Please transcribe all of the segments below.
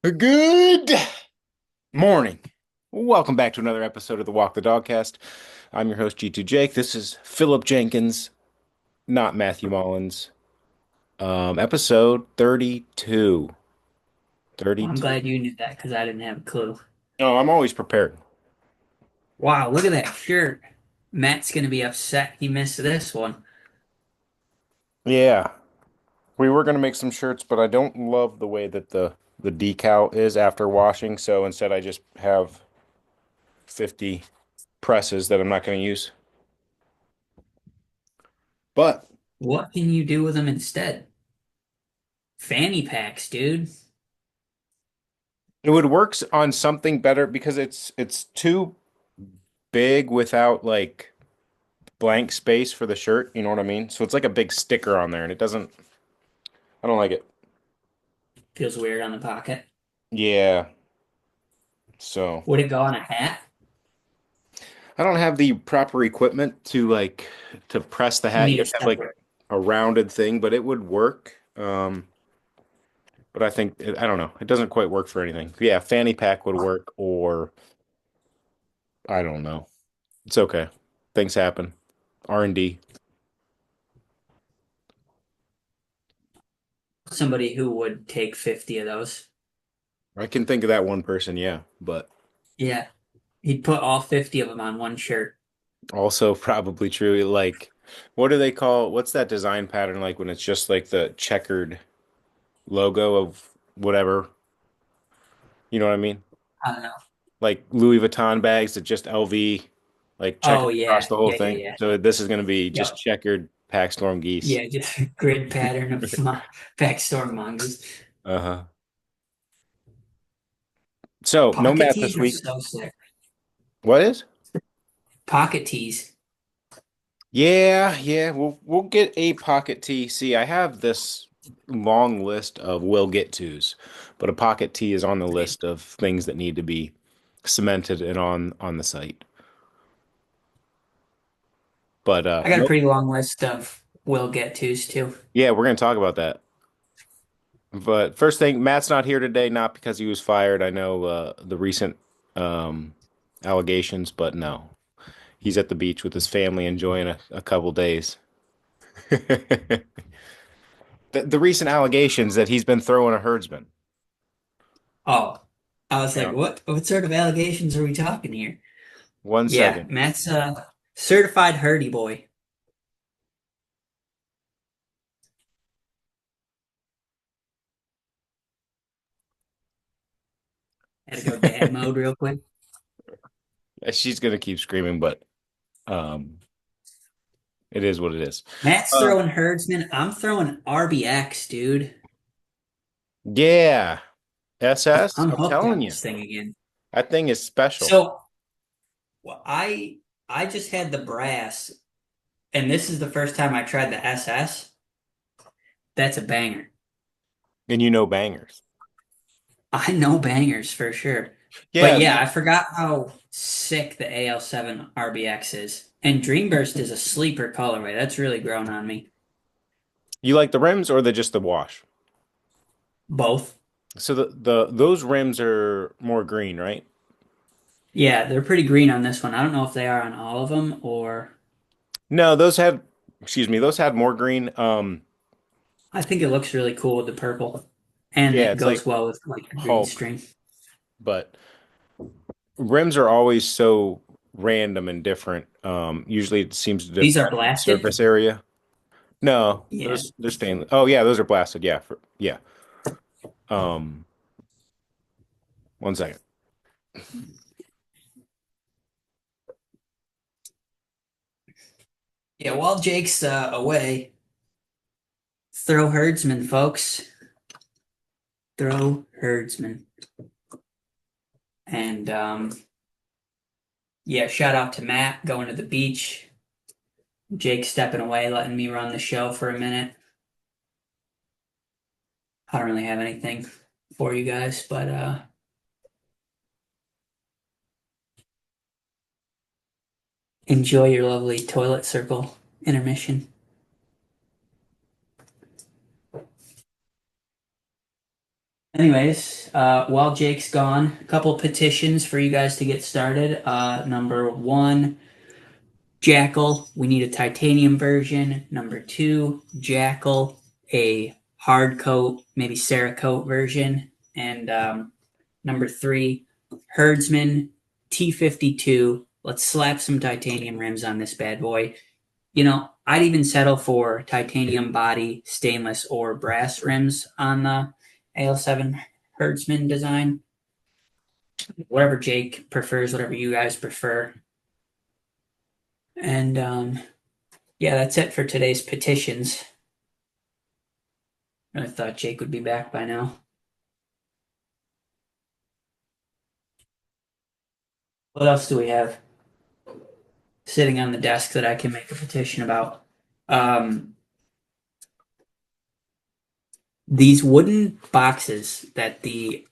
Good morning. Welcome back to another episode of the Walk the Dogcast. I'm your host, G2 Jake. This is Philip Jenkins, not Matthew Mullins. Episode 32. Well, I'm 32. glad you knew that because I didn't have a clue. Oh, I'm always prepared. Wow, look at that shirt. Matt's gonna be upset he missed this one. Yeah, we were gonna make some shirts, but I don't love the way that the decal is after washing, so instead I just have 50 presses that I'm not gonna use. But What can you do with them instead? Fanny packs, dude. it would work on something better because it's too big without like blank space for the shirt, you know what I mean? So it's like a big sticker on there and it doesn't, I don't like it. Feels weird on the pocket. Yeah. So Would it go on a hat? I don't have the proper equipment to like to press the You hat. You need a have to have like separate. a rounded thing, but it would work. But I think I don't know. It doesn't quite work for anything. Yeah, fanny pack would work, or I don't know. It's okay. Things happen. R&D. Somebody who would take 50 of those. I can think of that one person, yeah, but Yeah. He'd put all 50 of them on one shirt. also probably true. Like, what do they call, what's that design pattern like when it's just like the checkered logo of whatever? You know what I mean? I don't know. Like Louis Vuitton bags that just LV, like Oh checkered across yeah, the whole yeah, yeah, thing. yeah. So this is going to be just Yep. checkered Packstorm geese. Yeah, just a grid pattern of backstore mangas. Uh-huh. So no Pocket math this tees are week. so sick. What is? Pocket tees. Yeah, we'll get a pocket tee. See, I have this long list of will get tos, but a pocket tee is on the list of things that need to be cemented and on the site. But I got a nope. pretty long list of will get tos too. Yeah, we're gonna talk about that. But first thing, Matt's not here today, not because he was fired. I know the recent um, allegations, but no, he's at the beach with his family enjoying a couple days. The recent allegations that he's been throwing a herdsman. Oh, I was like, Yeah. what sort of allegations are we talking here? One Yeah, second. Matt's a certified herdy boy. Had to go dad mode real quick. She's gonna keep screaming, but um, it is what it is. Matt's Uh, throwing herdsman. I'm throwing RBX, dude. yeah, SS. I'm I'm hooked telling on you, this thing again. that thing is special. So, well, I just had the brass, and this is the first time I tried the SS. That's a banger. And you know bangers. I know bangers for sure. But Yeah, yeah, I forgot how sick the AL7 RBX is. And Dreamburst is a sleeper colorway. That's really grown on me. you like the rims or just the wash? Both. So the those rims are more green, right? Yeah, they're pretty green on this one. I don't know if they are on all of them or No, those had, excuse me, those had more green. I think it looks really cool with the purple. And Yeah, it it's like goes well with like the green Hulk, string. but rims are always so random and different. Usually it seems to These are depend on the blasted? surface area. No, Yeah. those they're stainless. Oh yeah, those are blasted. Yeah, yeah. Um, one second. Yeah, while Jake's away, throw herdsman, folks. Throw herdsman. And yeah, shout out to Matt going to the beach. Jake stepping away, letting me run the show for a minute. I don't really have anything for you guys, but enjoy your lovely toilet circle intermission. Anyways, while Jake's gone, a couple petitions for you guys to get started. Number one, Jackal, we need a titanium version. Number two, Jackal, a hard coat, maybe Cerakote version. And number three, Herdsman T52. Let's slap some titanium rims on this bad boy. I'd even settle for titanium body, stainless, or brass rims on the AL7 Herdsman design. Whatever Jake prefers, whatever you guys prefer. And yeah, that's it for today's petitions. I thought Jake would be back by now. What else do we have sitting on the desk that I can make a petition about? These wooden boxes that the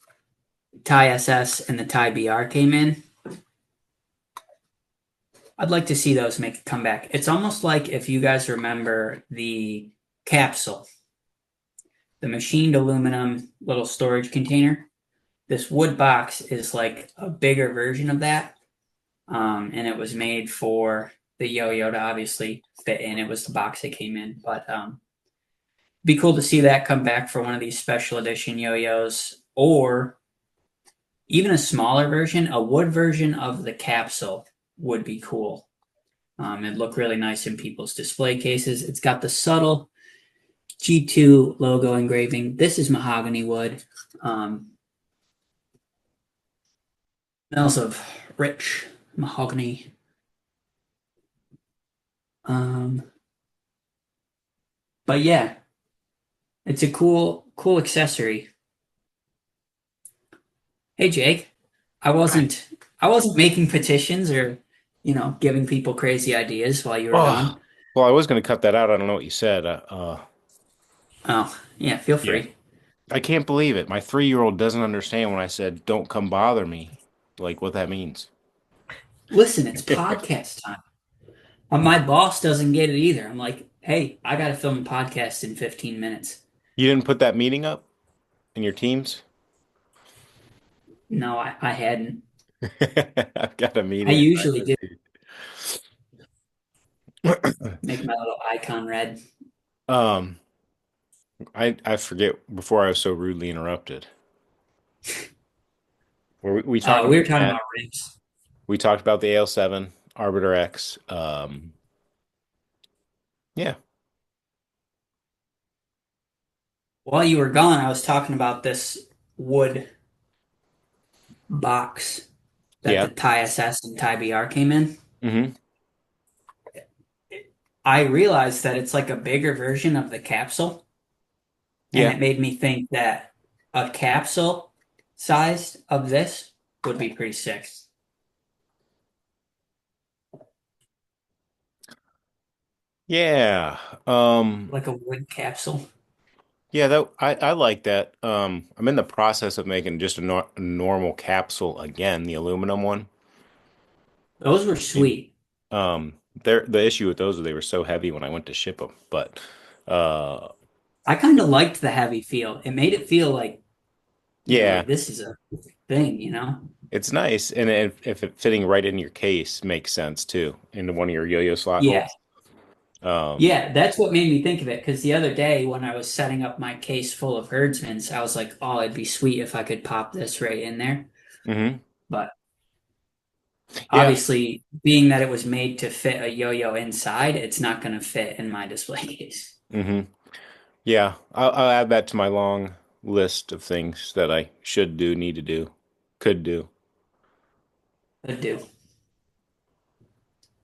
Thai SS and the Thai BR came in, I'd like to see those make a comeback. It's almost like if you guys remember the capsule, the machined aluminum little storage container. This wood box is like a bigger version of that. And it was made for the yo-yo to obviously fit in. It was the box that came in. But be cool to see that come back for one of these special edition yo-yos, or even a smaller version, a wood version of the capsule would be cool. It'd look really nice in people's display cases. It's got the subtle G2 logo engraving. This is mahogany wood. Smells of rich mahogany. But yeah, it's a cool accessory. Hey Jake, I wasn't I wasn't making petitions or giving people crazy ideas while you were Oh, gone. well, I was going to cut that out. I don't know what you said. Oh, yeah, feel Yeah. free. I can't believe it. My 3-year-old doesn't understand when I said, "Don't come bother me," like what that means. Listen, it's podcast time. My boss doesn't get it either. I'm like, hey, I got to film a podcast in 15 minutes. You didn't put that meeting up in your teams? No, I hadn't. I've got a I meeting at usually do 9:15. make my little icon red. Um, I forget before I was so rudely interrupted. Where we talked We about were talking that. about ribs. We talked about the AL7, Arbiter X. Yeah, While you were gone, I was talking about this wood box that yeah. the Thai SS and Thai BR came in. Hmm. I realized that it's like a bigger version of the capsule, and Yeah. it made me think that a capsule size of this would be pretty sick. Yeah. Like a wood capsule. Yeah, that I like that. I'm in the process of making just a normal capsule again, the aluminum one. Those were And sweet. the issue with those is they were so heavy when I went to ship them. But uh I kind of liked the heavy feel. It made it feel like, yeah, like this is a thing. it's nice. And if it fitting right in your case makes sense too, into one of your yo-yo slot Yeah. holes. Um, Yeah, that's what made me think of it. Because the other day when I was setting up my case full of herdsmans, I was like, oh, it'd be sweet if I could pop this right in there. mhm. But Yeah. obviously, being that it was made to fit a yo-yo inside, it's not going to fit in my display case. Hmm. Yeah. I'll add that to my long list of things that I should do, need to do, could do. I do.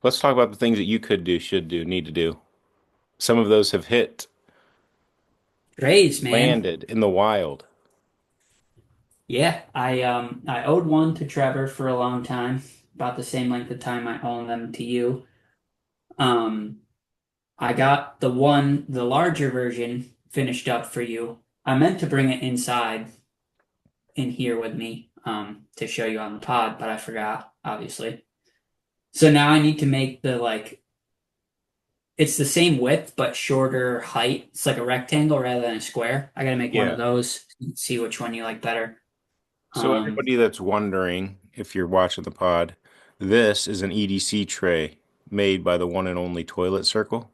Let's talk about the things that you could do, should do, need to do. Some of those have hit, Grays, man. landed in the wild. Yeah, I owed one to Trevor for a long time, about the same length of time I owe them to you. Um, I got the larger version finished up for you. I meant to bring it inside in here with me, to show you on the pod, but I forgot, obviously. So now I need to make the like it's the same width but shorter height. It's like a rectangle rather than a square. I gotta make one of Yeah. those. See which one you like better. So everybody that's wondering, if you're watching the pod, this is an EDC tray made by the one and only Toilet Circle.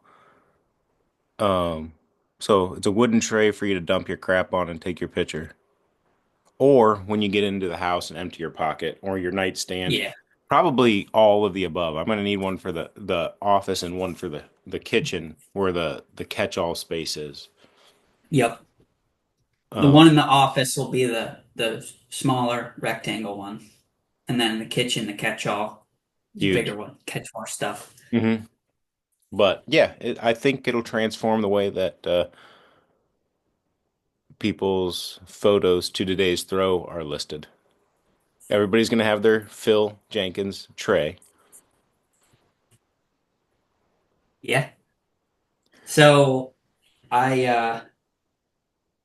Um, so it's a wooden tray for you to dump your crap on and take your picture. Or when you get into the house and empty your pocket or your nightstand. Yeah. Probably all of the above. I'm gonna need one for the office and one for the kitchen where the catch-all space is. Yep. The Um, one in the office will be the smaller rectangle one, and then the kitchen, the catch-all, the huge. bigger one, catch more stuff. hmm But yeah, I think it'll transform the way that people's photos to today's throw are listed. Everybody's gonna have their Phil Jenkins tray. Yeah. So I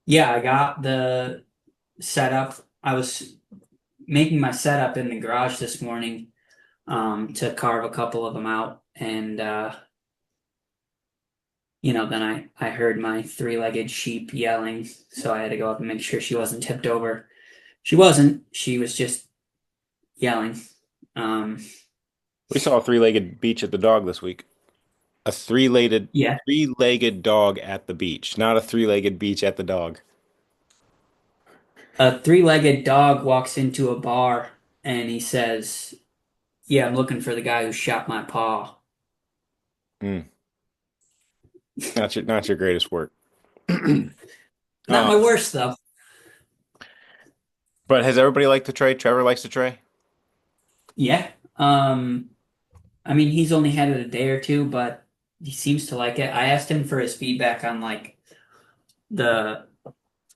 yeah, I got the setup. I was making my setup in the garage this morning to carve a couple of them out, and then I heard my three-legged sheep yelling, so I had to go up and make sure she wasn't tipped over. She wasn't. She was just yelling. Um, We saw a three-legged beach at the dog this week. A yeah, three-legged dog at the beach, not a three-legged beach at the dog. a three-legged dog walks into a bar and he says, "Yeah, I'm looking for the guy who shot my paw." Mm, not your greatest work. Not my worst though. But has everybody liked the tray? Trevor likes the tray. Yeah. I mean, he's only had it a day or two, but he seems to like it. I asked him for his feedback on like the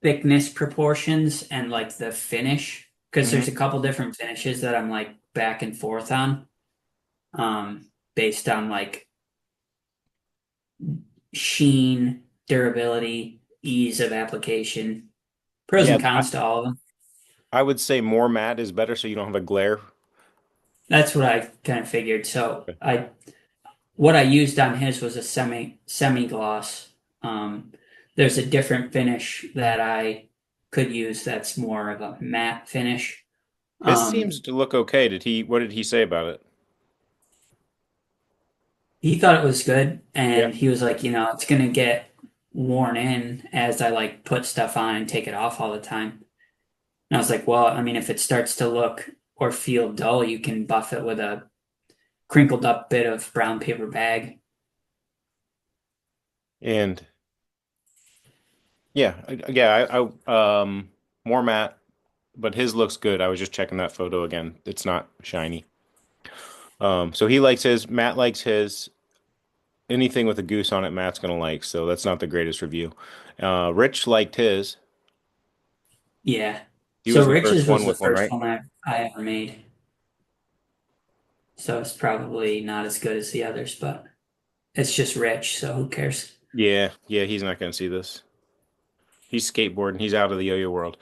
thickness proportions and like the finish because there's hmm a couple different finishes that I'm like back and forth on based on like sheen, durability, ease of application, pros Yeah, and cons to all of them. I would say more matte is better so you don't have a glare. That's what I kind of figured. So I what I used on his was a semi gloss. Um, there's a different finish that I could use that's more of a matte finish. His Um, seems to look okay. What did he say about it? he thought it was good, Yeah. and he was like, it's gonna get worn in as I like put stuff on and take it off all the time. And I was like, well, I mean, if it starts to look or feel dull, you can buff it with a crinkled up bit of brown paper bag. And yeah, more matte, but his looks good. I was just checking that photo again. It's not shiny. So he likes his. Matt likes his. Anything with a goose on it, Matt's gonna like. So that's not the greatest review. Rich liked his. Yeah. He So was the first Rich's one was the with one, first right? one I ever made. So it's probably not as good as the others, but it's just Rich, so who cares? Yeah, yeah. He's not gonna see this. He's skateboarding. He's out of the yo-yo world.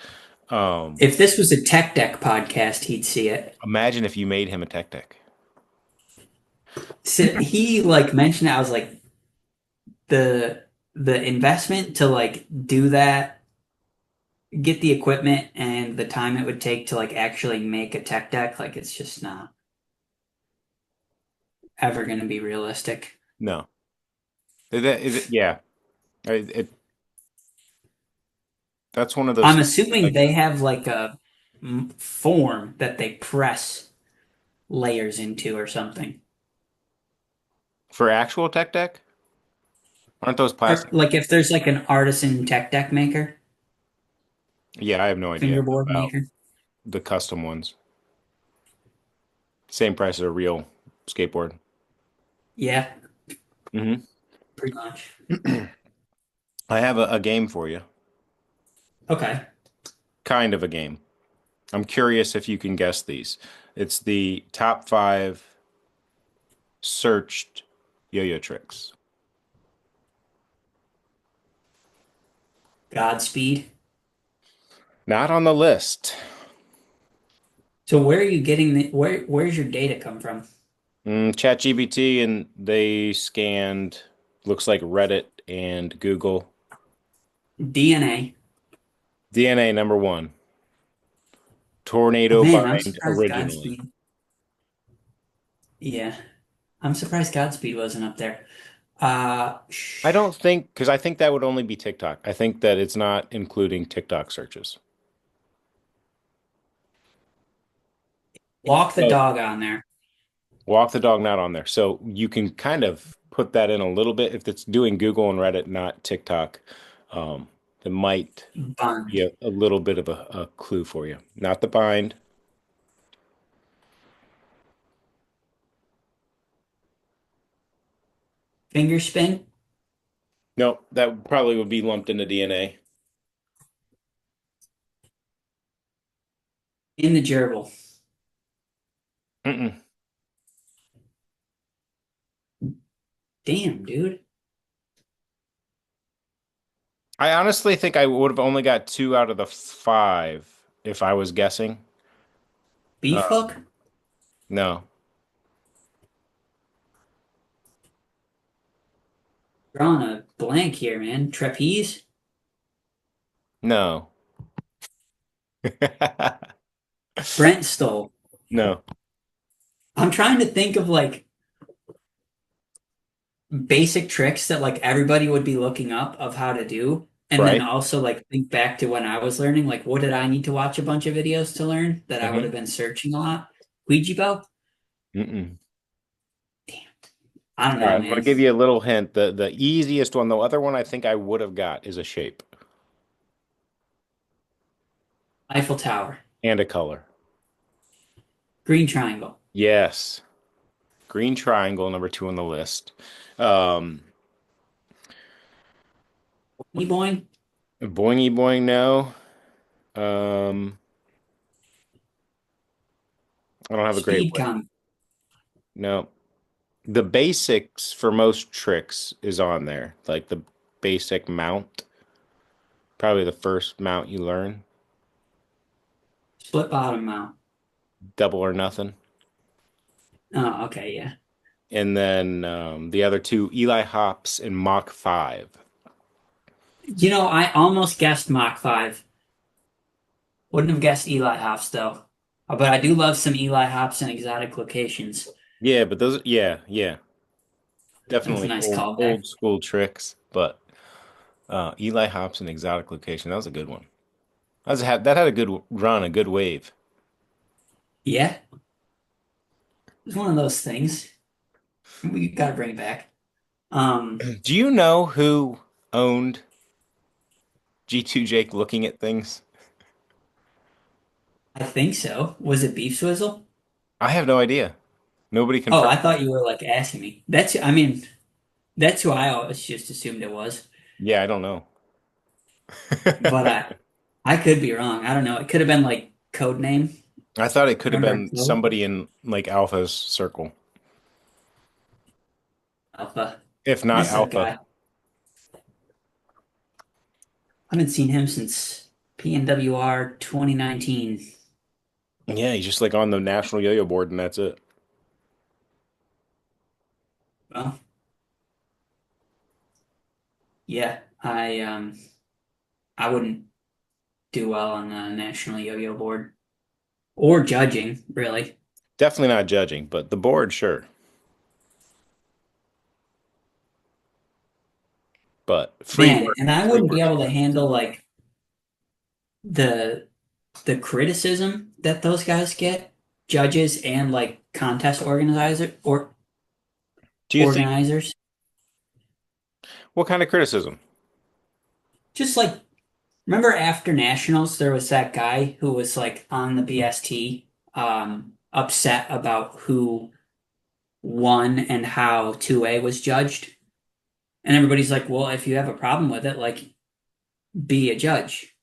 Um, If this was a Tech Deck podcast, he'd see it. Imagine if you made him a tech deck. So he like mentioned it, I was like the investment to like do that, get the equipment and the time it would take to like actually make a tech deck, like it's just not ever going to be realistic. No. Yeah. It, that's one of those I'm things, assuming like they have like a form that they press layers into or something. for actual tech deck. Aren't those Or plastic? like if there's like an artisan tech deck maker, Yeah, I have no idea fingerboard about maker. the custom ones. Same price as a real skateboard. Yeah, hmm pretty much. I have a game for you. Okay. Kind of a game. I'm curious if you can guess these. It's the top five searched yo-yo tricks. Godspeed. Not on the list. So where are you getting where's your data come from? ChatGPT, and they scanned. Looks like Reddit and Google. DNA. DNA number one. Oh Tornado man, I'm bind surprised originally. Godspeed. Yeah, I'm surprised Godspeed wasn't up there. I don't think, because I think that would only be TikTok. I think that it's not including TikTok searches. Walk the So dog on there. walk the dog not on there. So you can kind of put that in a little bit if it's doing Google and Reddit, not TikTok. Um, it might be Bond. a little bit of a clue for you. Not the bind. Finger spin No, that probably would be lumped into DNA. in the gerbil. Mm-mm. Damn, dude. I honestly think I would have only got two out of the five if I was guessing. Beef Uh, hook? no, Drawing a blank here, man. Trapeze? no, Brent stole. no. I'm trying to think of like basic tricks that like everybody would be looking up of how to do. And then Right? also like think back to when I was learning, like what did I need to watch a bunch of videos to learn that I would Hmm. have been searching a lot? Ouija bow? Mm-mm. Damn. I don't All know, right, I'm gonna man. give you a little hint. The easiest one, the other one I think I would have got is a shape Eiffel Tower. and a color. Green triangle. Yes. Green triangle, number two on the list. Um, E-boing. boingy boing, no. Um, I don't have a great Speed way. con. No. The basics for most tricks is on there. Like the basic mount, probably the first mount you learn. Split bottom mount. Double or nothing. Oh, okay, yeah. And then the other two, Eli Hops and Mach 5. I almost guessed Mach 5. Wouldn't have guessed Eli hops though. But I do love some Eli hops in exotic locations. Yeah, but those, yeah, yeah, That was a definitely nice old callback. school tricks. But Eli Hops and exotic location, that was a good one. That had a good run, a good wave. Yeah, it's one of those things. We gotta bring it back. Do you know who owned G2 Jake looking at things? I think so. Was it Beef Swizzle? I have no idea. Nobody Oh, confirmed. I thought you were like asking me. I mean, that's who I always just assumed it was. Yeah, I don't know. But I could be wrong. I don't know. It could have been like code name. I thought it could have Remember in been code? somebody in like Alpha's circle, Alpha. if not This is a Alpha. guy. I haven't seen him since PNWR 2019. Yeah, he's just like on the national yo-yo board, and that's it. Well, yeah, I wouldn't do well on the national yo-yo board or judging, really. Definitely not judging, but the board, sure. But free Man, work, and I free wouldn't be work's able to good. handle like the the criticism that those guys get, judges and like contest Do you think organizers. what kind of criticism? Just like remember after nationals, there was that guy who was like on the BST, upset about who won and how 2A was judged. And everybody's like, well, if you have a problem with it, like be a judge.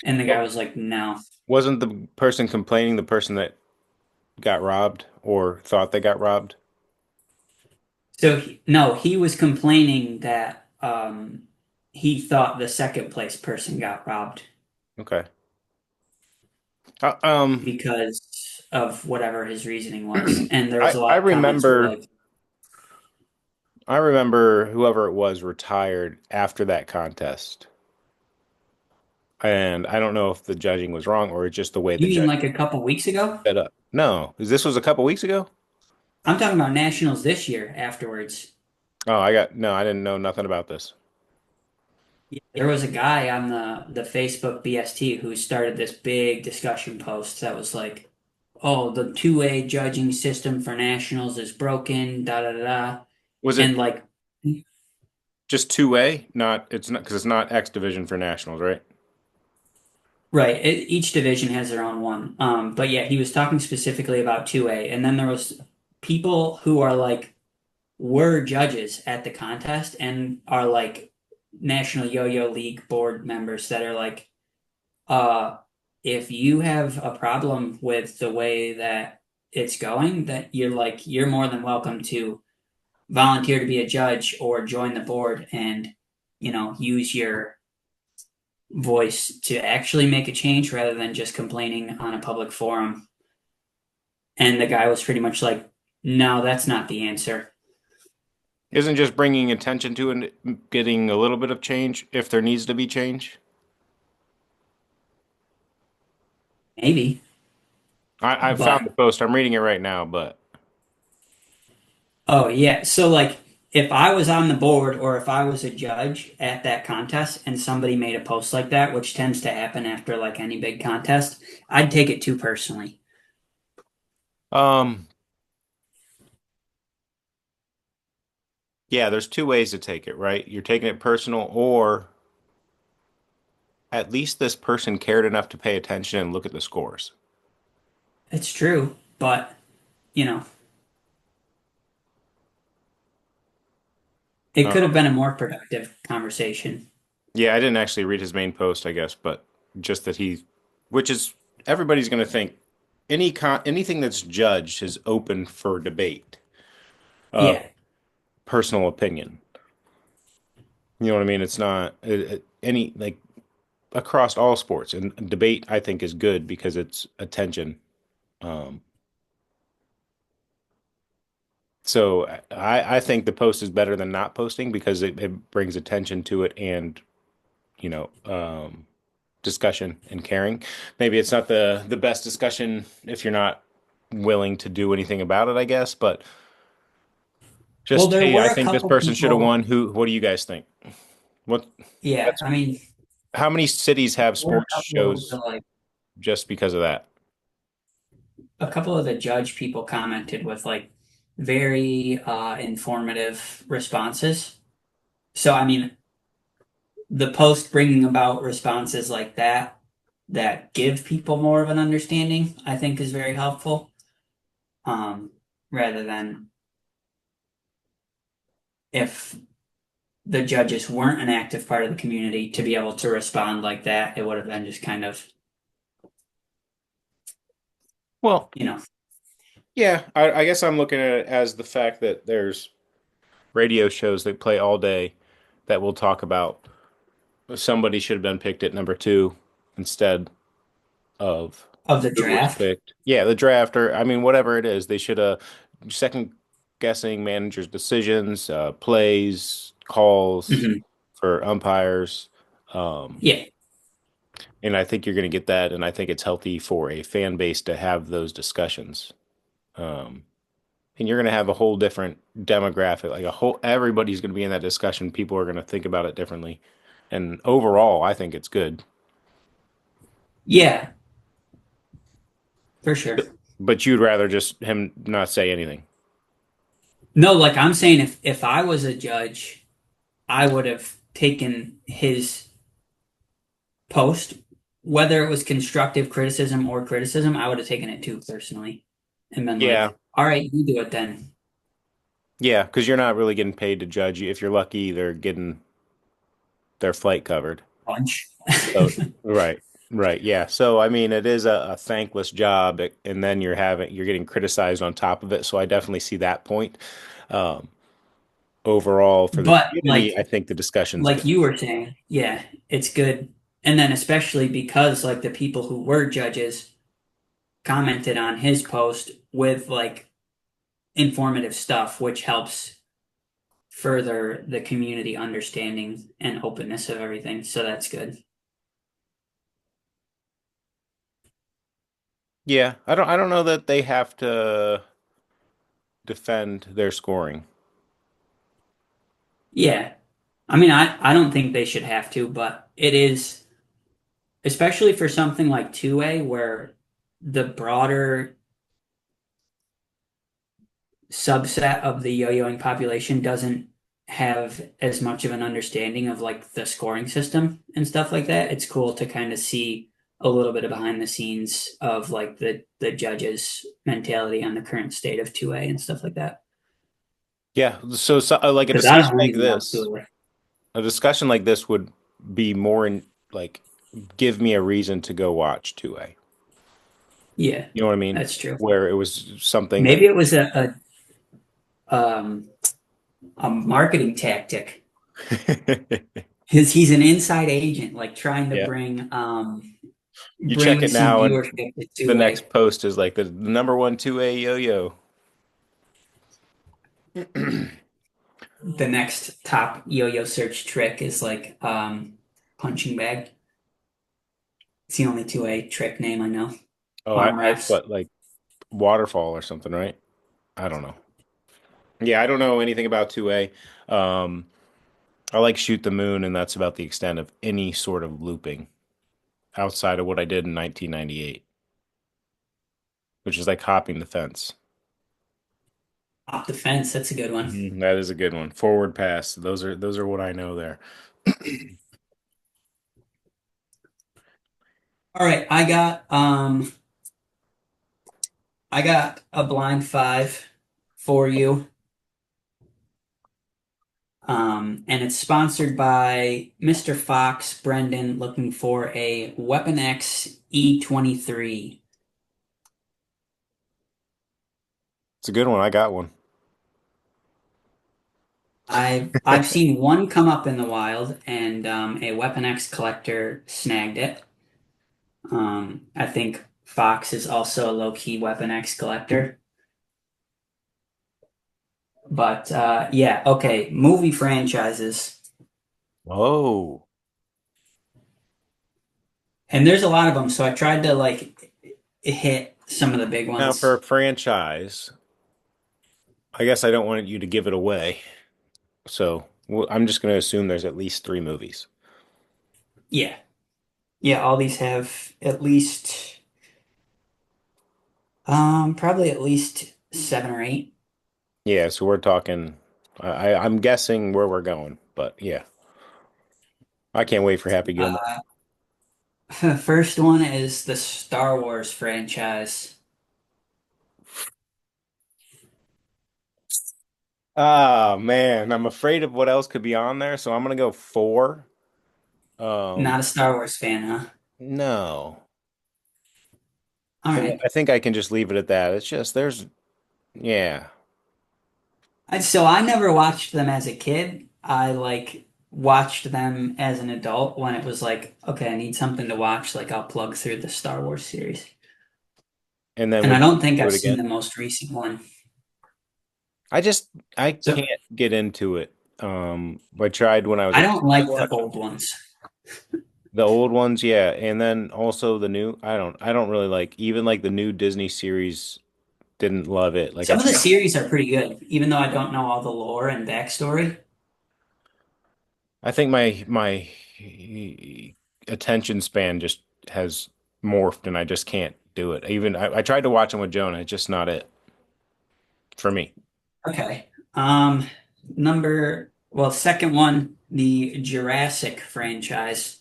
And the guy Well, was like, no. wasn't the person complaining the person that got robbed or thought they got robbed? So no, he was complaining that he thought the second place person got robbed Okay. Uh, um, because of whatever his reasoning was. And there was I a I lot of comments were remember like, I remember whoever it was retired after that contest. And I don't know if the judging was wrong or just the way You the mean judge like a couple weeks ago? set up. No, this was a couple weeks ago? I'm talking about nationals this year afterwards. Oh, no, I didn't know nothing about this. There was a guy on the Facebook BST who started this big discussion post that was like, "Oh, the two-way judging system for nationals is broken." Da da da da, Was and it like, just two-way? Not, it's not because it's not X division for nationals, right? right, each division has their own one. But yeah, he was talking specifically about two-way, and then there was people who are like were judges at the contest and are like National Yo-Yo League board members that are like, Uh, if you have a problem with the way that it's going, that you're more than welcome to volunteer to be a judge or join the board and, use your voice to actually make a change rather than just complaining on a public forum. And the guy was pretty much like, no, that's not the answer. Isn't just bringing attention to it getting a little bit of change if there needs to be change? Maybe, I found the but post. I'm reading it right now, but oh yeah. So like if I was on the board or if I was a judge at that contest and somebody made a post like that, which tends to happen after like any big contest, I'd take it too personally. um, yeah, there's two ways to take it, right? You're taking it personal, or at least this person cared enough to pay attention and look at the scores. It's true, but you know, it Uh, could have been a more productive conversation. yeah, I didn't actually read his main post, I guess, but just that which is everybody's going to think anything that's judged is open for debate of Yeah. personal opinion. You know what I mean? It's not any like across all sports and debate. I think is good because it's attention. Um, so I think the post is better than not posting because it brings attention to it and you know discussion and caring. Maybe it's not the best discussion if you're not willing to do anything about it, I guess. But Well, just there hey, I were a think this couple person should have people. won. What do you guys think? What Yeah, that's I mean, how many cities have there were a sports couple of the shows like just because of that? a couple of the judge people commented with like very informative responses. So I mean, the post bringing about responses like that give people more of an understanding, I think is very helpful. Rather than if the judges weren't an active part of the community to be able to respond like that, it would have been just kind of, Well, you know, yeah, I guess I'm looking at it as the fact that there's radio shows that play all day that will talk about somebody should have been picked at number two instead of of the who was draft. picked. Yeah, the draft, or I mean, whatever it is, they should have second guessing managers' decisions, plays, calls Mhm. for umpires. Um, Yeah. and I think you're going to get that, and I think it's healthy for a fan base to have those discussions. Um, and you're going to have a whole different demographic, like everybody's going to be in that discussion. People are going to think about it differently. And overall, I think it's good. Yeah, for sure. But you'd rather just him not say anything. No, like I'm saying if I was a judge, I would have taken his post, whether it was constructive criticism or criticism, I would have taken it too personally and been Yeah. like, all right, you do it then. Yeah, because you're not really getting paid to judge you. If you're lucky, they're getting their flight covered. Punch. So, right, right, yeah. So, I mean, it is a thankless job, and then you're getting criticized on top of it. So, I definitely see that point. Um, overall, for the But community, I think the discussion's like good. you were saying, yeah, it's good. And then especially because like the people who were judges commented on his post with like informative stuff, which helps further the community understanding and openness of everything. So that's good. Yeah, I don't know that they have to defend their scoring. Yeah. I mean, I don't think they should have to, but it is, especially for something like 2A where the broader subset of the yo-yoing population doesn't have as much of an understanding of like the scoring system and stuff like that. It's cool to kind of see a little bit of behind the scenes of like the judges' mentality on the current state of 2A and stuff like that. Yeah, so like Because I don't even know 2A. a discussion like this would be more in like give me a reason to go watch 2A. Yeah, You know what I mean? that's true. Where it was something that Maybe it was a marketing tactic. He's an inside agent, like trying to yeah. You check bring it some now and viewership to the 2A. next post is like the number one 2A yo-yo. The next top yo-yo search trick is like punching bag. It's the only 2A trick name I know. Oh, Arm it's wraps. what like waterfall or something, right? I don't know. Yeah, I don't know anything about 2A. Um, I like Shoot the Moon, and that's about the extent of any sort of looping outside of what I did in 1998, which is like hopping the fence. Off the fence, that's a good one. That is a good one. Forward pass. Those are what I know there. All right, I got a blind five for you. And it's sponsored by Mr. Fox Brendan looking for a Weapon X E23. It's a good one. I got one. I've seen one come up in the wild, and a Weapon X collector snagged it. I think Fox is also a low-key Weapon X collector. But yeah, okay, movie franchises. Whoa. And there's a lot of them, so I tried to like hit some of the big Now for ones. a franchise, I guess I don't want you to give it away. So I'm just going to assume there's at least three movies. Yeah. Yeah, all these have at least probably at least seven or eight. Yeah, so we're talking. I'm guessing where we're going, but yeah, I can't wait for Happy Gilmore. Uh First one is the Star Wars franchise. Ah, man, I'm afraid of what else could be on there, so I'm gonna go four. Um, Not a Star Wars fan, huh? no, All right. I think I can just leave it at that. It's just yeah, So I never watched them as a kid. I like watched them as an adult when it was like, okay, I need something to watch. Like I'll plug through the Star Wars series. and then And I would you don't think do I've it seen again? the most recent one. I So can't get into it. I tried when I was I a kid don't to like the watch old them. ones. The old ones, yeah, and then also the new. I don't really like even like the new Disney series. Didn't love it. Like I Some of the tried. series are pretty good, even though I don't know all the lore and backstory. I think my attention span just has morphed, and I just can't do it. Even I tried to watch them with Jonah. It's just not it for me. Okay. Second one, the Jurassic franchise.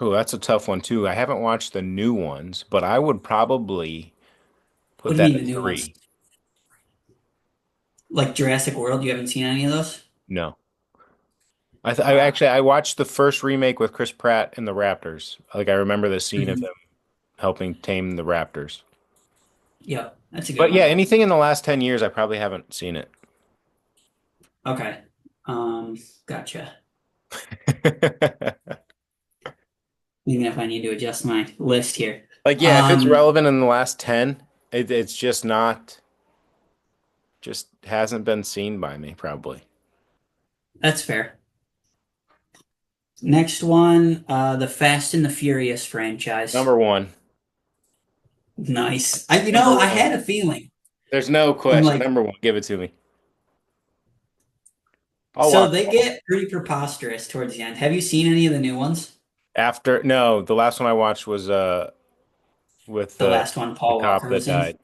Oh, that's a tough one too. I haven't watched the new ones, but I would probably What put do you that mean the at new ones? three. Like Jurassic World, you haven't seen any of those? No. I actually I watched the first remake with Chris Pratt and the Raptors. Like I remember the scene of Mhm. him helping tame the Raptors. Yep, that's a good But yeah, one. anything in the last 10 years, I probably haven't seen it. Okay. Gotcha. Even if I need to adjust my list here. Like, yeah, if it's Um, relevant in the last 10, it's just not. Just hasn't been seen by me, probably. That's fair. Next one, the Fast and the Furious franchise. Number one. Nice. Number I one. had a feeling. There's no I'm question. like, Number one. Give it to me. I'll so watch they them all. get pretty preposterous towards the end. Have you seen any of the new ones? After, no, the last one I watched was with The last one the Paul cop Walker that was in? died.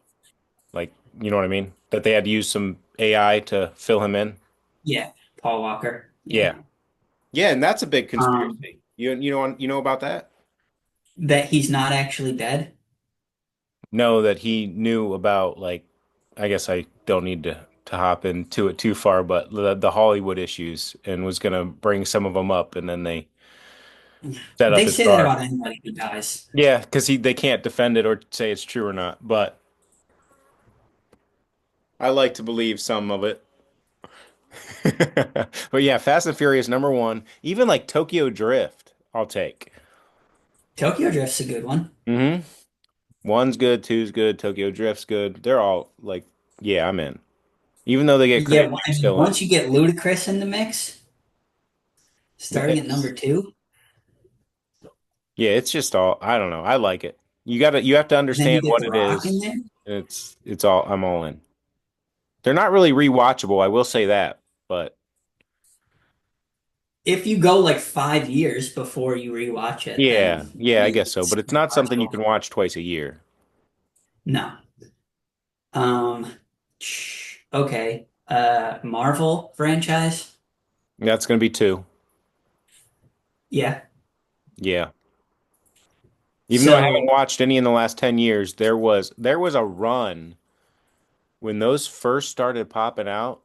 Like, you know what I mean? That they had to use some AI to fill him in. Yeah, Paul Walker. Yeah. Yeah. Yeah, and that's a big Um, conspiracy. You know about that? that he's not actually dead. Know that he knew about, like, I guess I don't need to hop into it too far, but the Hollywood issues and was gonna bring some of them up, and then they set up They his say that car. about anybody who dies. Yeah, because they can't defend it or say it's true or not. But I like to believe some of it. But yeah, Fast and Furious number one. Even like Tokyo Drift, I'll take. Tokyo Drift's a good one. Hmm. One's good, two's good, Tokyo Drift's good. They're all like, yeah, I'm in. Even though they get Yeah, crazy, I I'm mean, still in. once you get Ludacris in the mix, starting at It's number two, yeah, it's just all I don't know. I like it. You have to and then you understand get what The it Rock in is. there. It's all I'm all in. They're not really rewatchable, I will say that. But If you go like 5 years before you rewatch it, yeah, then yeah, I maybe guess so. it's But it's not something you watchable. can watch twice a year. No. Um, okay. Marvel franchise. That's gonna be two. Yeah. Yeah. Even though I haven't So watched any in the last 10 years, there was a run when those first started popping out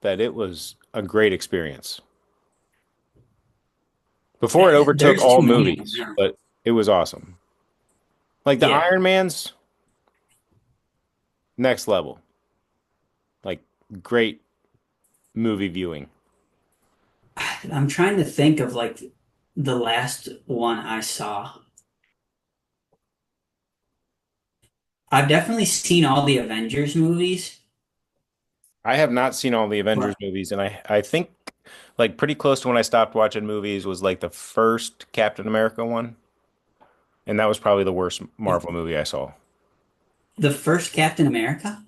that it was a great experience. Before it overtook there's all too many of them movies, now. but it was awesome. Like the Yeah. Iron Man's next level. Like great movie viewing. I'm trying to think of like the last one I saw. I've definitely seen all the Avengers movies, I have not seen all the Avengers but movies, and I think like pretty close to when I stopped watching movies was like the first Captain America one, and that was probably the worst Marvel movie I saw. the first Captain America?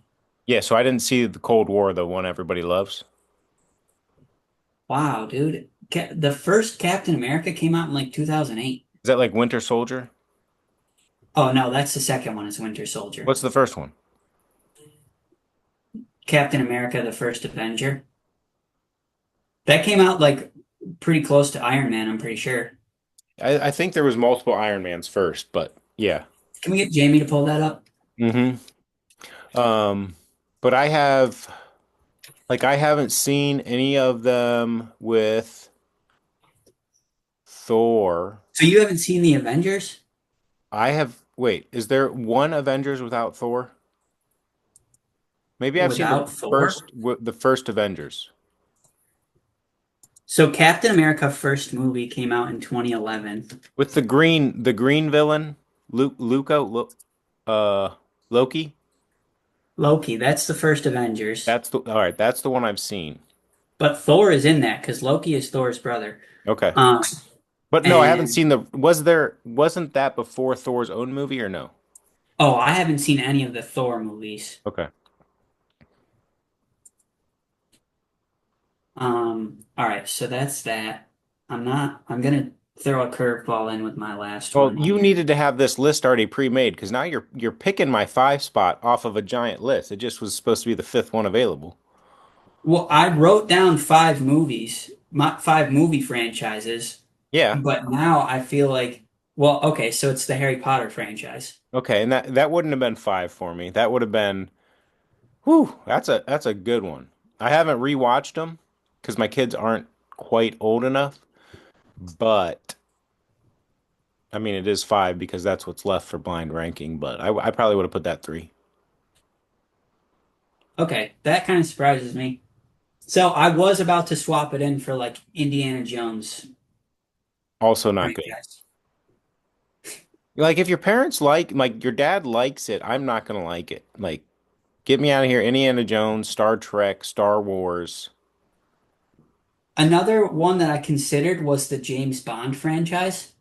Yeah, so I didn't see the Cold War, the one everybody loves. Wow, dude. The first Captain America came out in like 2008. Is that like Winter Soldier? Oh no, that's the second one is Winter Soldier. What's the first one? Captain America, the first Avenger. That came out like pretty close to Iron Man, I'm pretty sure. I think there was multiple Iron Mans first, but yeah. Can we get Jamie to pull that up? Hmm. Um, but I haven't seen any of them with Thor. So you haven't seen the Avengers Wait, is there one Avengers without Thor? Maybe I've seen without Thor? the first Avengers So Captain America first movie came out in 2011. with the green villain, uh, Loki. Loki, that's the first Avengers. All right. That's the one I've seen. But Thor is in that because Loki is Thor's brother. Okay. Um, But no, I haven't and seen wasn't that before Thor's own movie or no? oh, I haven't seen any of the Thor movies. Okay. All right, so that's that. I'm gonna throw a curveball in with my last Well, one you here. needed to have this list already pre-made because now you're picking my five spot off of a giant list. It just was supposed to be the fifth one available. Well, I wrote down five movies, my five movie franchises, Yeah. but now I feel like, well, okay, so it's the Harry Potter franchise. Okay, and that wouldn't have been five for me. That would have been whew, that's a good one. I haven't rewatched them because my kids aren't quite old enough, but I mean it is five because that's what's left for blind ranking, but I probably would have put that three. Okay, that kind of surprises me. So I was about to swap it in for like Indiana Jones Also not good. franchise. Like if your parents like your dad likes it, I'm not gonna like it. Like Get me out of here. Indiana Jones, Star Trek, Star Wars. Another one that I considered was the James Bond franchise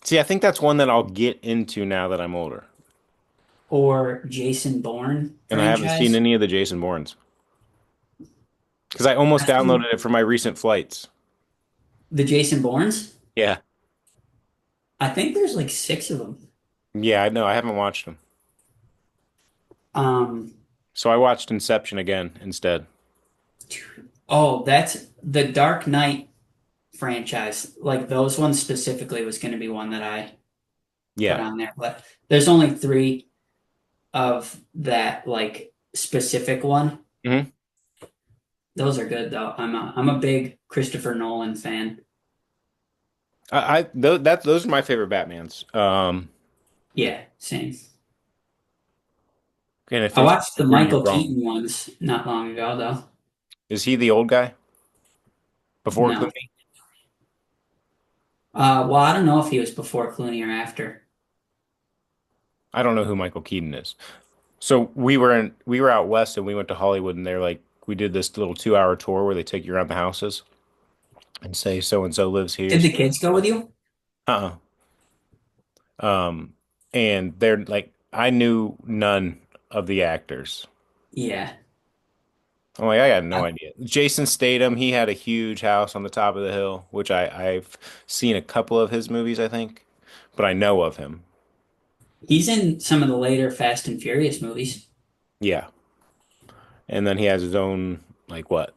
See, I think that's one that I'll get into now that I'm older. or Jason Bourne And I haven't seen franchise. any of the Jason Bournes because I almost I think downloaded it for my recent flights. the Jason Bournes, Yeah. I think there's like six of them. Yeah, I know. I haven't watched them. Um, So I watched Inception again instead. oh, that's the Dark Knight franchise. Like those ones specifically was going to be one that I put Yeah. on there, but there's only three of that like specific one. hmm Those are good though. I'm a big Christopher Nolan fan. those are my favorite Batmans. Yeah, same. And if I you're watched the you're Michael wrong. Keaton ones not long ago though. Is he the old guy before No. Clooney? Well, I don't know if he was before Clooney or after. I don't know who Michael Keaton is. So we were out west and we went to Hollywood and they're like we did this little 2 hour tour where they take you around the houses and say so and so lives here. Did the kids go with you? Uh-uh. Um, and they're like I knew none of the actors. Yeah. I'm like, I got no Uh, idea. Jason Statham, he had a huge house on the top of the hill, which I've seen a couple of his movies, I think, but I know of him. He's in some of the later Fast and Furious movies. Yeah. And then he has his own, like what?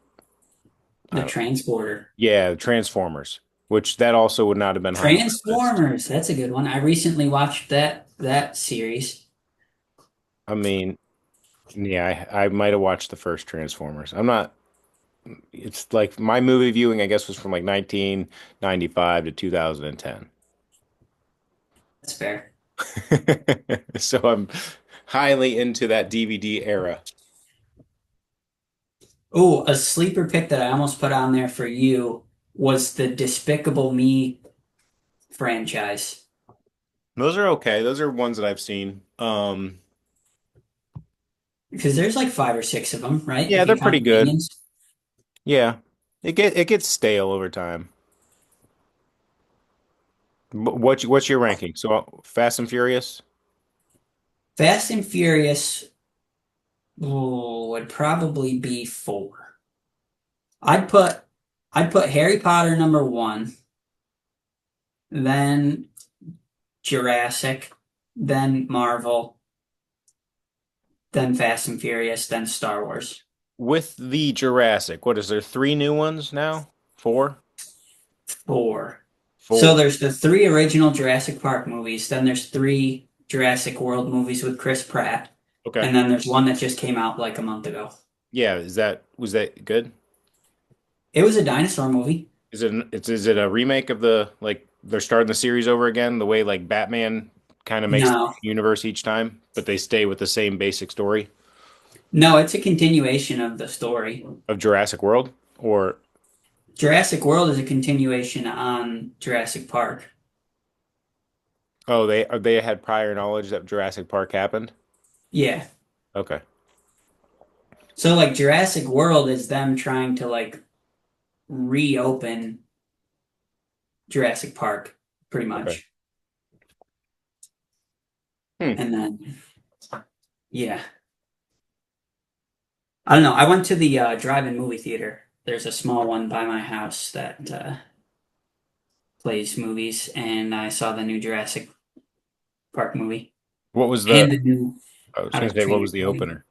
I The don't, Transporter. yeah, Transformers, which that also would not have been high on my list. Transformers. That's a good one. I recently watched that series. I mean, yeah, I might have watched the first Transformers. I'm not, it's like my movie viewing, I guess, was from like 1995 to 2010. That's fair. So I'm highly into that DVD era. Oh, a sleeper pick that I almost put on there for you was the Despicable Me franchise. Those are okay. Those are ones that I've seen. Because there's like five or six of them, right? Yeah, If you they're count pretty the good. minions. Yeah. It gets stale over time. But what's your ranking? So Fast and Furious? Fast and Furious would probably be four. I'd put I'd put Harry Potter number one, then Jurassic, then Marvel, then Fast and Furious, then Star Wars. With the Jurassic, what is there, three new ones now? Four? Four. So Four. there's the three original Jurassic Park movies, then there's three Jurassic World movies with Chris Pratt, Okay. and then there's one that just came out like a month ago. Yeah, was that good? It was a dinosaur movie. Is it a remake of the like they're starting the series over again, the way like Batman kind of makes the No, universe each time, but they stay with the same basic story no, it's a continuation of the story. of Jurassic World? Or Jurassic World is a continuation on Jurassic Park. oh, they had prior knowledge that Jurassic Park happened? Yeah. Okay. So like Jurassic World is them trying to like reopen Jurassic Park pretty Okay. much. Hmm. And then yeah. I don't know. I went to the drive-in movie theater. There's a small one by my house that plays movies and I saw the new Jurassic Park movie What was the and the new I was How gonna to say what Train Your was the Dragon. opener?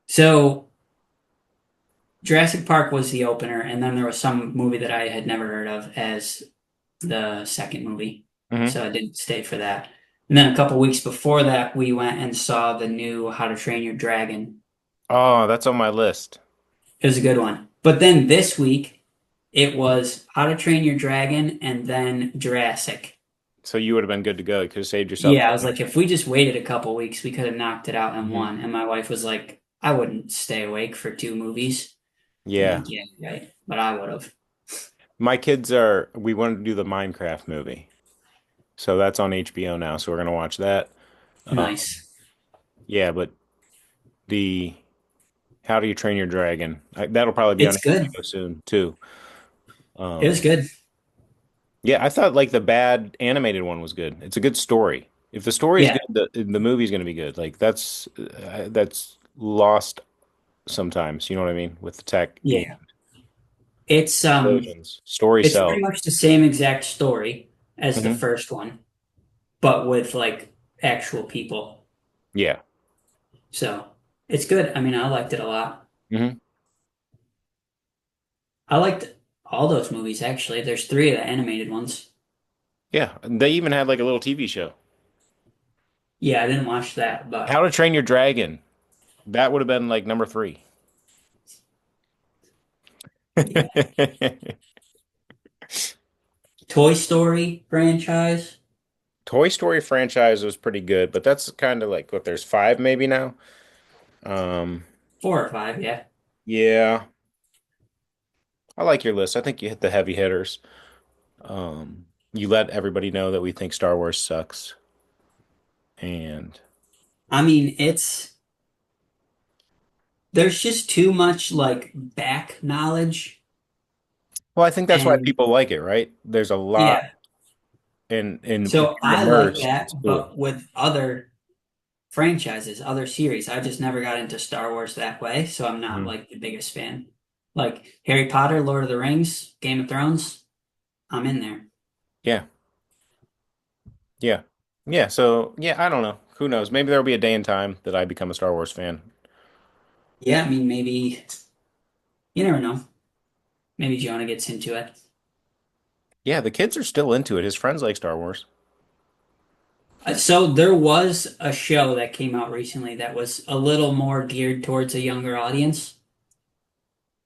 So Jurassic Park was the opener, and then there was some movie that I had never heard of as the second movie. hmm So I didn't stay for that. And then a couple weeks before that, we went and saw the new How to Train Your Dragon. Oh, that's on my list. It was a good one. But then this week, it was How to Train Your Dragon and then Jurassic. So you would have been good to go. You could have saved yourself Yeah, I time. was like, if we just waited a couple weeks, we could have knocked it out in hmm one. And my wife was like, I wouldn't stay awake for two movies. I'm Yeah. like, yeah, right. But I would have. We wanted to do the Minecraft movie. So that's on HBO now. So we're gonna watch that. Um, Nice. yeah, but the How Do You Train Your Dragon. That'll probably be on It's good. HBO soon too. It was Um, good. yeah, I thought like the bad animated one was good. It's a good story. If the story is Yeah, good, the movie's going to be good. Like that's lost sometimes. You know what I mean with the tech and yeah. It's explosions. Story it's pretty sells. much the same exact story as the Hmm. first one, but with like actual people. Yeah. So it's good. I mean, I liked it a lot. Hmm. I liked all those movies actually. There's three of the animated ones. Yeah. They even had like a little TV show. Yeah, I didn't watch that, How but to Train Your Dragon. That would have been like number three. yeah. Toy Story franchise, Toy Story franchise was pretty good, but that's kind of like what there's five maybe now. Um, 4 or 5, yeah. yeah, I like your list. I think you hit the heavy hitters. You let everybody know that we think Star Wars sucks. And I mean, there's just too much like back knowledge well, I think that's why and people like it, right? There's a lot yeah. in if So you're I like immersed, that, it's cool. but with other franchises, other series, I just never got into Star Wars that way, so I'm not Mhm. like the biggest fan. Like Harry Potter, Lord of the Rings, Game of Thrones, I'm in there. Yeah, yeah, yeah. So yeah, I don't know. Who knows? Maybe there'll be a day and time that I become a Star Wars fan. Yeah, I mean maybe you never know. Maybe Jonah gets into it. Yeah, the kids are still into it. His friends like Star Wars. So there was a show that came out recently that was a little more geared towards a younger audience.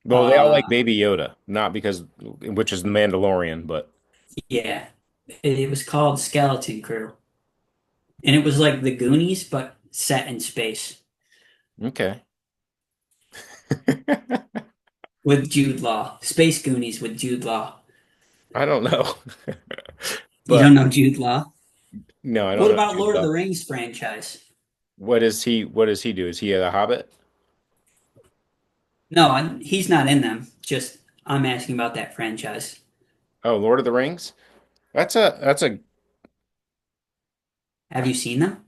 Well, they all Uh, like Baby Yoda, not because, which is the Mandalorian, but yeah, it was called Skeleton Crew, and it was like the Goonies but set in space okay. with Jude Law. Space Goonies with Jude Law. I don't know. You But don't know Jude Law? no, I don't What know about Jude Lord of Law. the Rings franchise? What does he do? Is he a Hobbit? No, he's not in them. Just I'm asking about that franchise. Oh, Lord of the Rings? That's a Have you seen them?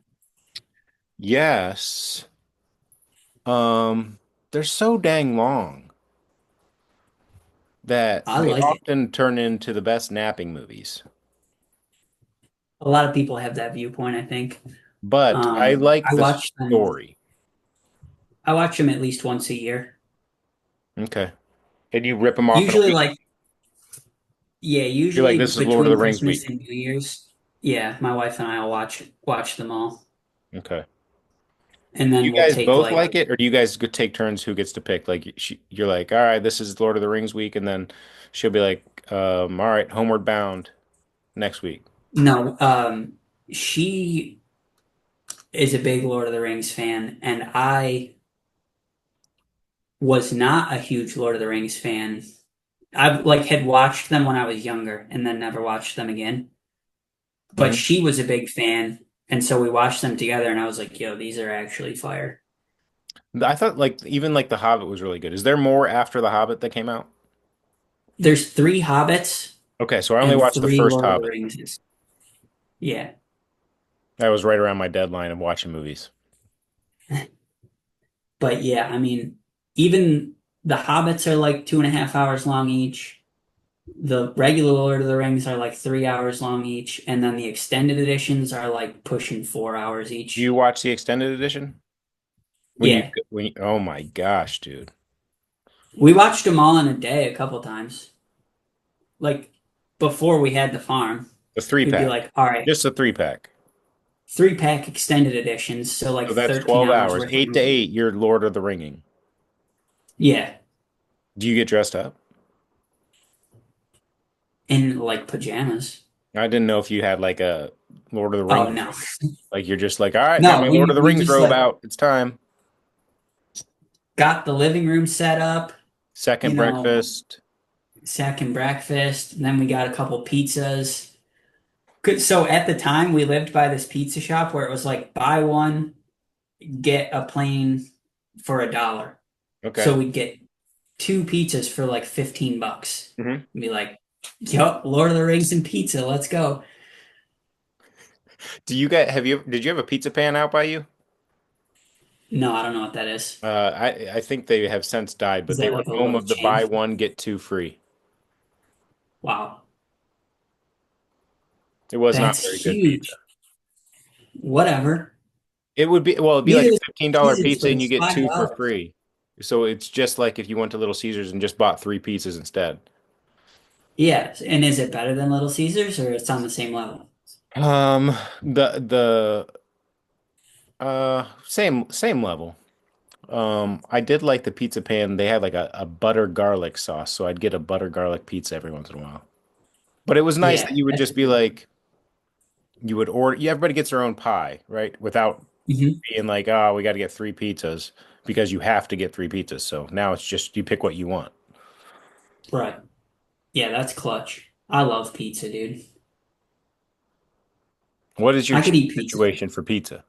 yes. They're so dang long that I they like it. often turn into the best napping movies. A lot of people have that viewpoint, I think. But I like I the watch them. story. I watch them at least once a year. Okay. And you rip them off in a Usually, week. like yeah, You're like, usually this is Lord of the between Rings Christmas week. and New Year's. Yeah, my wife and I will watch them all, Okay. and You then we'll guys take both like like it, or do you guys go take turns who gets to pick? Like you're like, all right, this is Lord of the Rings week, and then she'll be like, all right, Homeward Bound next week. no. She is a big Lord of the Rings fan, and I was not a huge Lord of the Rings fan. I like had watched them when I was younger, and then never watched them again. But Hmm. she was a big fan, and so we watched them together, and I was like, "Yo, these are actually fire." I thought like even like The Hobbit was really good. Is there more after The Hobbit that came out? There's three Hobbits Okay, so I only and watched the three first Lord of the Hobbit. Ringses. Yeah, That was right around my deadline of watching movies. but yeah, I mean, even the Hobbits are like 2.5 hours long each. The regular Lord of the Rings are like 3 hours long each, and then the extended editions are like pushing 4 hours Do you each. watch the extended edition? Yeah, Oh my gosh, dude. we watched them all in a day a couple times. Like before we had the farm, The three we'd be pack. like, all right, Just a three pack. 3 pack extended editions, so like So that's 13 12 hours hours. worth of 8 to movie. 8, you're Lord of the Ringing. Yeah, Do you get dressed up? in like pajamas. I didn't know if you had like a Lord of the Oh Rings. no. Like you're just like, all right, got No, my Lord of we the we Rings just robe like out. It's time. got the living room set up, you Second know, breakfast. second breakfast, and then we got a couple pizzas. So at the time we lived by this pizza shop where it was like buy one, get a plain for $1. Okay. So we'd get two pizzas for like $15. Hmm. Be like, yup, Lord of the Rings and pizza, let's go. Do you get did you have a pizza pan out by you? No, I don't know what that is. I think they have since died, Is but they that were like a home little of the buy chain? one get two free. Wow, It was not that's very good pizza. huge. Whatever. It'd be like Neither a is $15 Caesars, pizza but and you it's get two for $5. free. So it's just like if you went to Little Caesars and just bought three pizzas instead. Yes, and is it better than Little Caesars or it's on the same level? Um, the same level. I did like the pizza pan. They had like a butter garlic sauce, so I'd get a butter garlic pizza every once in a while. But it was nice that Yeah, you would that's just be like, you would order, yeah, everybody gets their own pie, right? Without mhm, being like, oh, we got to get three pizzas because you have to get three pizzas. So now it's just you pick what you want. right. Yeah, that's clutch. I love pizza, dude. What is your I could cheese eat pizza. situation for pizza?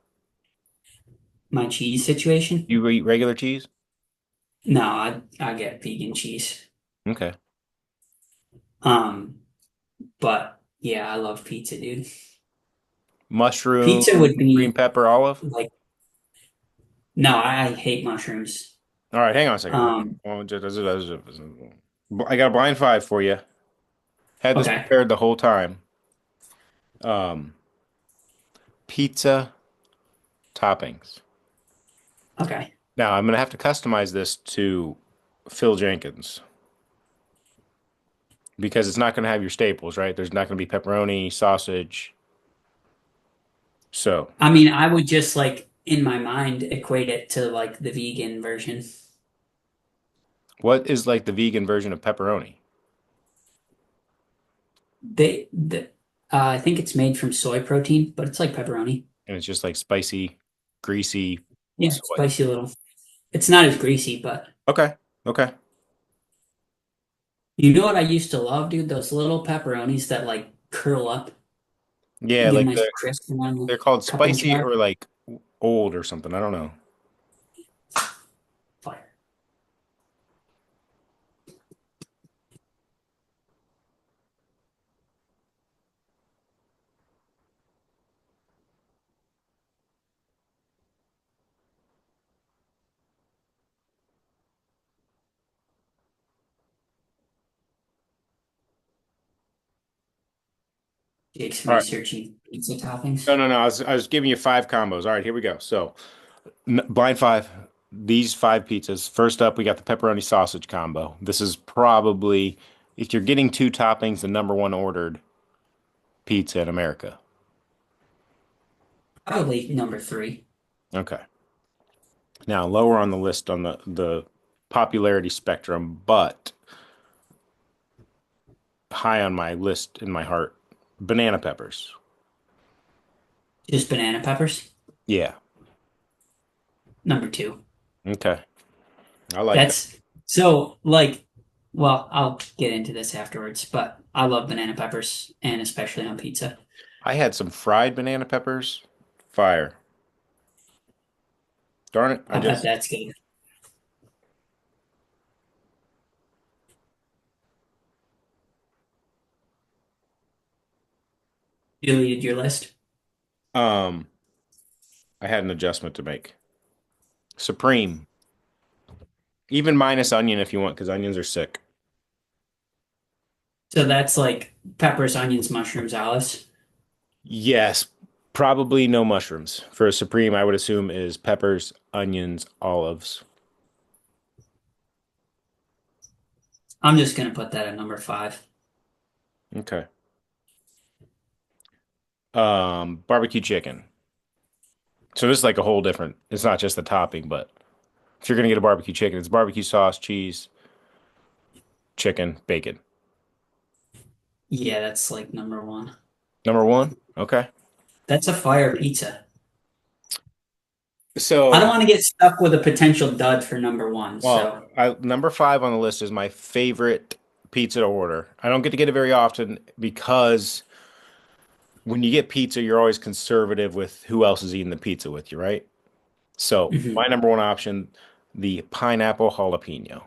My cheese situation? You eat regular cheese? No, I get vegan cheese. Okay. Um, but yeah, I love pizza, dude. Mushroom, Pizza would green be pepper, olive. like no, I hate mushrooms. All right, hang on a second. Um, I got a blind five for you. Had this okay, prepared the whole time. Um, Pizza toppings. okay. Now I'm gonna have to customize this to Phil Jenkins because it's not gonna have your staples, right? There's not gonna be pepperoni, sausage. So, I mean, I would just like in my mind equate it to like the vegan version. what is like the vegan version of pepperoni? The I think it's made from soy protein, but it's like pepperoni. And it's just like spicy, greasy Yeah, soy. spicy little. It's not as greasy, but Okay. Okay. you know what I used to love, dude? Those little pepperonis that like curl up Yeah, and get a like nice crisp around the they're called couple inch spicy mark. or like old or something. I don't know. Fire. Jake's All right. researching pizza toppings. No. I was giving you five combos. All right, here we go. So, blind five. These five pizzas. First up, we got the pepperoni sausage combo. This is probably, if you're getting two toppings, the number one ordered pizza in America. Probably number three. Okay. Now, lower on the list on the popularity spectrum, but high on my list in my heart, banana peppers. Just banana peppers. Yeah. Number two. Okay. I like that. That's so like, well, I'll get into this afterwards, but I love banana peppers and especially on pizza. I had some fried banana peppers. Fire. Darn it. I I bet just that's good. You deleted your list. um I had an adjustment to make. Supreme. Even minus onion if you want, because onions are sick. So that's like peppers, onions, mushrooms, olives. Yes, probably no mushrooms. For a supreme, I would assume is peppers, onions, olives. I'm just gonna put that at number five. Okay. Barbecue chicken. So this is like a whole different, it's not just the topping, but if you're gonna get a barbecue chicken, it's barbecue sauce, cheese, chicken, bacon. Yeah, that's like number one. Number one. Okay. That's a fire pizza. I don't So, want to get stuck with a potential dud for number one. well, So, number five on the list is my favorite pizza to order. I don't get to get it very often because when you get pizza, you're always conservative with who else is eating the pizza with you, right? So, my mhm. number one option, the pineapple jalapeno.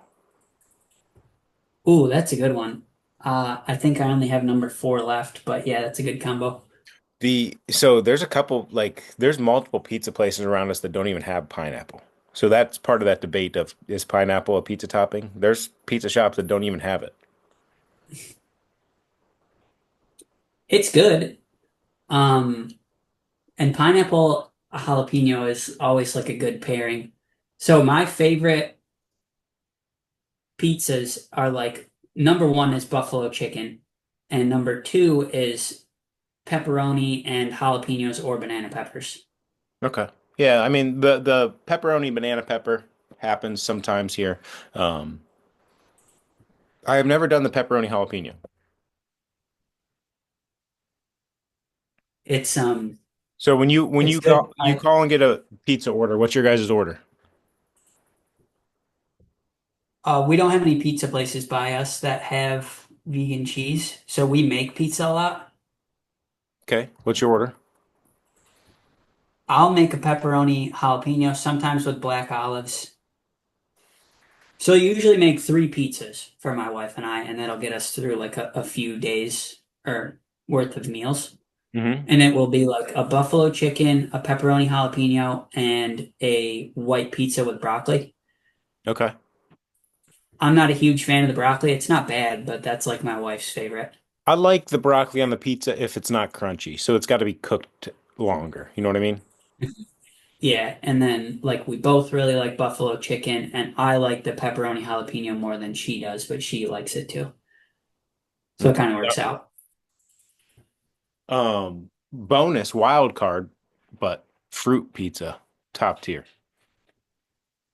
Ooh, that's a good one. I think I only have number four left, but yeah, that's a good combo. So there's a couple like there's multiple pizza places around us that don't even have pineapple. So that's part of that debate of is pineapple a pizza topping? There's pizza shops that don't even have it. It's good. Um, and pineapple jalapeno is always like a good pairing. So my favorite pizzas are like number one is buffalo chicken, and number two is pepperoni and jalapenos or banana peppers. Okay. Yeah, I mean the pepperoni banana pepper happens sometimes here. Um, I have never done the pepperoni jalapeno. It's So when it's you good. call and get a pizza order, what's your guys' order? We don't have any pizza places by us that have vegan cheese, so we make pizza a lot. Okay, what's your order? I'll make a pepperoni jalapeno, sometimes with black olives. So I usually make three pizzas for my wife and I, and that'll get us through like a few days or worth of meals. Hmm. And it will be like a buffalo chicken, a pepperoni jalapeno, and a white pizza with broccoli. Okay. I'm not a huge fan of the broccoli. It's not bad, but that's like my wife's favorite. I like the broccoli on the pizza if it's not crunchy, so it's got to be cooked longer. You know what I mean? Yeah, and then like we both really like buffalo chicken, and I like the pepperoni jalapeno more than she does, but she likes it too. So it Okay. kind of works out. Bonus wild card, but fruit pizza, top tier.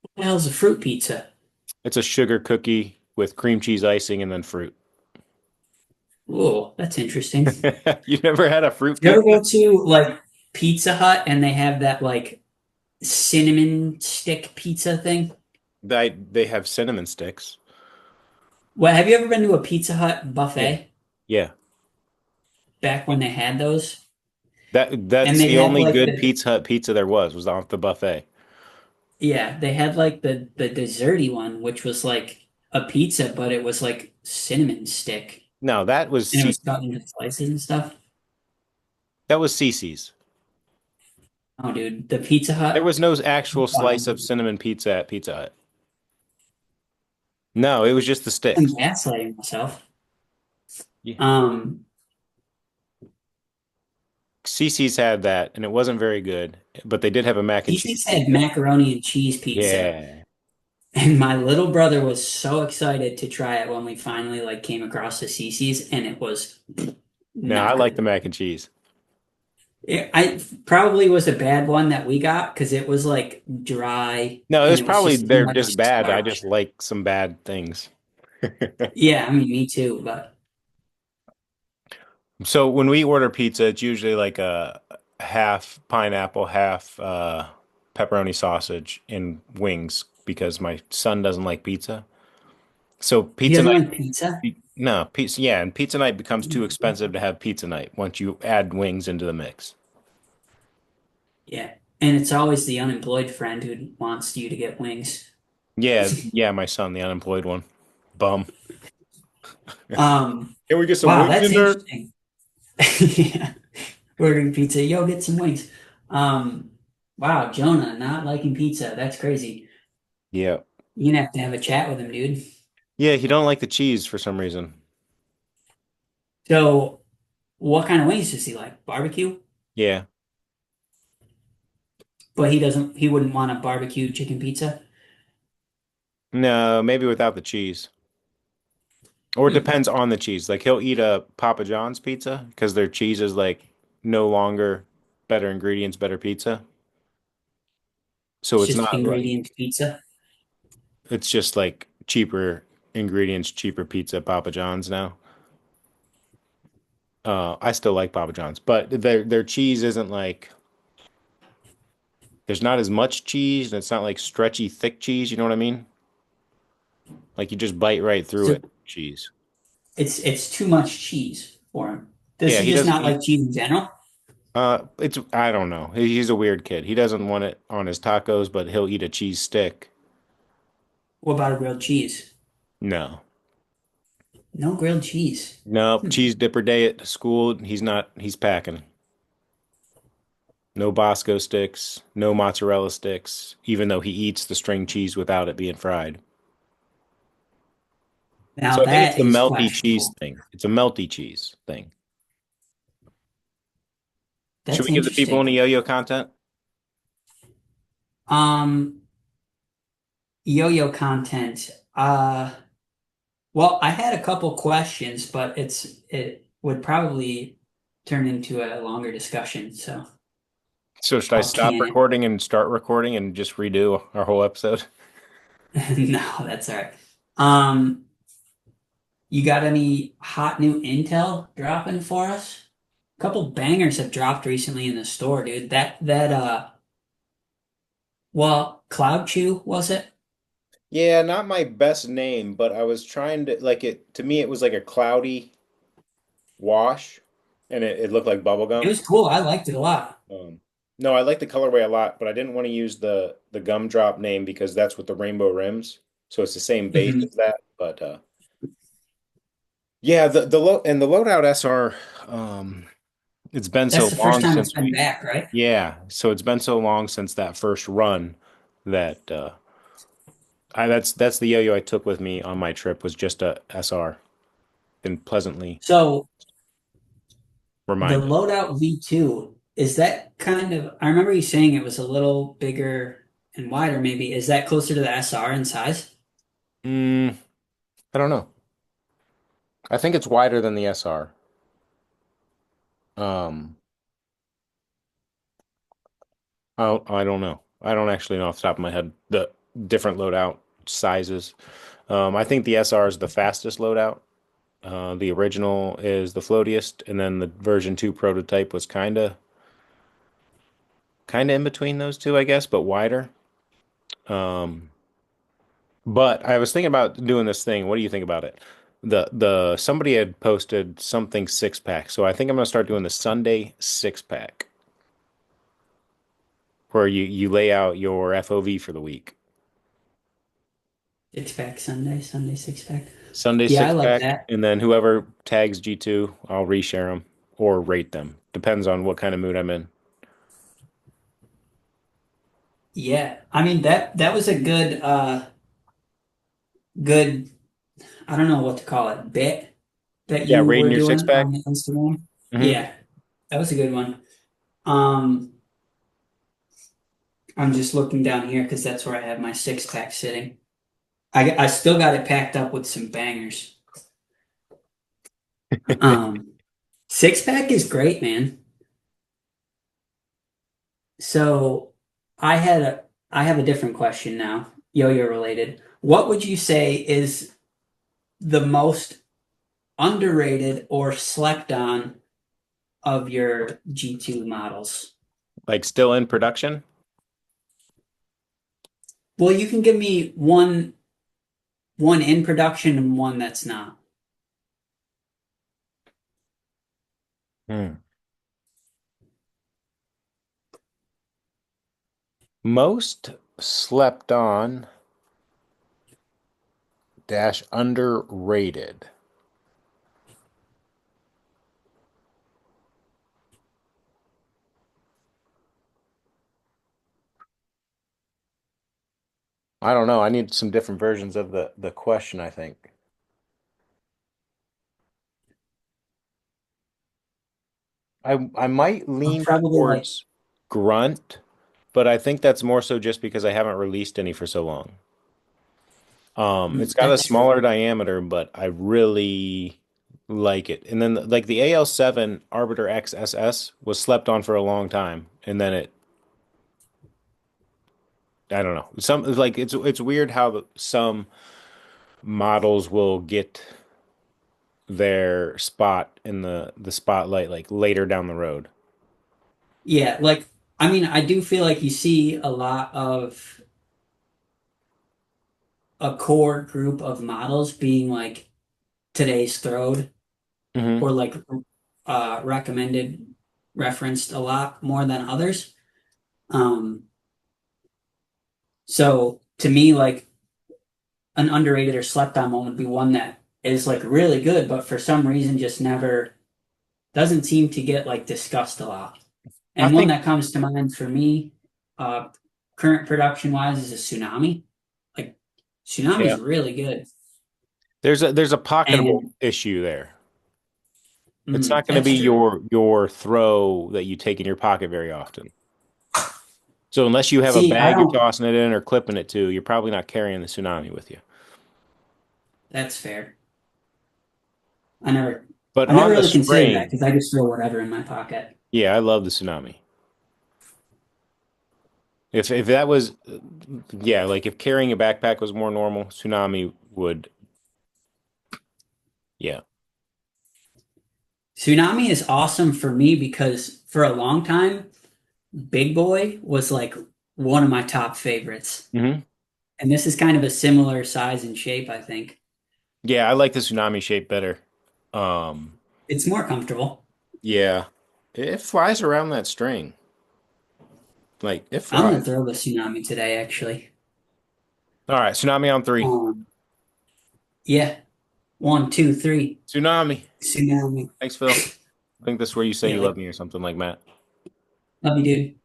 What the hell's a fruit pizza? It's a sugar cookie with cream cheese icing and then fruit. Oh, that's interesting. You never had a fruit You ever pizza? go to like Pizza Hut and they have that like cinnamon stick pizza thing? They have cinnamon sticks. Well, have you ever been to a Pizza Hut Yeah. buffet Yeah. back when they had those? And That's they'd the have only like good the Pizza Hut pizza there was off the buffet. yeah, they had like the desserty one, which was like a pizza, but it was like cinnamon stick. No, And it was cut into slices and stuff. That was Cece's. Oh, dude, the Pizza There Hut. was no actual slice of Um, cinnamon pizza at Pizza Hut. No, it was just the I'm sticks. gaslighting myself. Yeah. Um, Cece's had that, and it wasn't very good, but they did have a mac and cheese DC's had pizza. macaroni and cheese pizza, Yeah. and my little brother was so excited to try it when we finally like came across the CC's, and it was No, I not like the good. mac and cheese. I probably was a bad one that we got because it was like dry No, it and was it was probably just too they're much just bad. I starch. just like some bad things. Yeah, I mean, me too, but So when we order pizza, it's usually like a half pineapple, half pepperoni sausage and wings because my son doesn't like pizza. So he pizza doesn't night, like pizza. no, pizza, yeah, and pizza night becomes too expensive to have pizza night once you add wings into the mix. Yeah, and it's always the unemployed friend who wants you to get wings. Yeah, yeah, my son, the unemployed one. Bum. Um, Can we get some wow, wings that's in there? interesting. Yeah. Ordering pizza. Yo, get some wings. Um, wow, Jonah not liking pizza. That's crazy. Yeah. You're gonna have to have a chat with him, dude. Yeah, he don't like the cheese for some reason. So, what kind of wings does he like? Barbecue? Yeah. But he doesn't, he wouldn't want a barbecue chicken pizza. No, maybe without the cheese. Or it Hmm. depends on the cheese. Like he'll eat a Papa John's pizza because their cheese is like no longer better ingredients, better pizza. So It's it's just not like ingredient pizza. it's just like cheaper ingredients, cheaper pizza at Papa John's now. I still like Papa John's, but their cheese isn't like there's not as much cheese and it's not like stretchy thick cheese, you know what I mean? Like you just bite right through So it, cheese. it's too much cheese for him. Does Yeah, he he just doesn't not eat. like cheese in general? It's I don't know. He's a weird kid. He doesn't want it on his tacos, but he'll eat a cheese stick. What about a grilled cheese? No. No grilled cheese. No, Hmm. cheese dipper day at school, he's packing. No Bosco sticks, no mozzarella sticks, even though he eats the string cheese without it being fried. So Now I think it's that the is melty cheese questionable. thing. It's a melty cheese thing. Should That's we give the people interesting. any yo-yo content? Um, yo-yo content. Well, I had a couple questions, but it would probably turn into a longer discussion, so So should I I'll stop can it. recording and start recording and just redo our whole episode? No, that's all right. Um, you got any hot new intel dropping for us? A couple bangers have dropped recently in the store, dude. Well, Cloud Chew, was it? Yeah, not my best name, but I was trying to like it to me it was like a cloudy wash and it looked like bubble It gum. was cool. I liked it a lot. No, I like the colorway a lot, but I didn't want to use the gumdrop name because that's with the rainbow rims. So it's the same base Mhm. as that. But yeah, the loadout SR, it's been That's so the first long time it's since been we back, right? yeah, so it's been so long since that first run that that's the yo-yo I took with me on my trip was just a SR. Been pleasantly So the reminded. loadout V2, is that kind of, I remember you saying it was a little bigger and wider, maybe. Is that closer to the SR in size? Mm, I don't know. I think it's wider than the SR. Um, I don't know. I don't actually know off the top of my head the different loadout sizes. I think the SR is the fastest loadout. The original is the floatiest, and then the version 2 prototype was kind of in between those two, I guess, but wider. Um, but I was thinking about doing this thing. What do you think about it? The somebody had posted something six pack, so I think I'm gonna start doing the Sunday six pack, where you lay out your FOV for the week. Six pack Sunday, Sunday six pack. Sunday Yeah, I six like pack, that. and then whoever tags G2, I'll reshare them or rate them. Depends on what kind of mood I'm in. Yeah. I mean that was a good I don't know what to call it, bit that Yeah, you rating were your six doing pack. on Instagram. Hmm. Yeah, that was a good one. Um, I'm just looking down here because that's where I have my six pack sitting. I still got it packed up with some bangers. Um, Six pack is great, man. So I have a different question now, yo-yo related. What would you say is the most underrated or slept on of your G2 models? Like still in production. Well, you can give me one in production and one that's not. Hmm. Most slept on dash underrated. I don't know. I need some different versions of the question, I think. I might lean Probably like towards grunt, but I think that's more so just because I haven't released any for so long. It's got a that's true. smaller diameter, but I really like it. And then like the AL7 Arbiter XSS was slept on for a long time, and then I don't know. Some like it's weird how some models will get their spot in the spotlight like later down the road. Yeah, like I mean, I do feel like you see a lot of a core group of models being like today's throwed Hmm. or like recommended, referenced a lot more than others. Um, so to me, like an underrated or slept on one would be one that is like really good, but for some reason just never doesn't seem to get like discussed a lot. I And one think, that comes to mind for me, uh, current production wise, is a Tsunami. Like yeah, Tsunami's really good, there's a pocketable and issue there. It's not going to that's be true. your throw that you take in your pocket very often. So unless you have a See, I bag you're don't. tossing it in or clipping it to, you're probably not carrying the Tsunami with you. That's fair. I never, But I never on the really considered that spring, because I just throw whatever in my pocket. yeah, I love the Tsunami. If that was, yeah, like if carrying a backpack was more normal, Tsunami would, yeah. Tsunami is awesome for me because for a long time, Big Boy was like one of my top favorites. Hmm. And this is kind of a similar size and shape, I think. Yeah, I like the Tsunami shape better. Um, It's more comfortable. yeah, it flies around that string. Like it I'm gonna flies. throw the Tsunami today, actually. All right, Tsunami on three. Um, yeah. One, two, three. Tsunami. Tsunami. Thanks, Phil. I think that's where you say Yeah, you love like, me or something like Matt. love you, dude.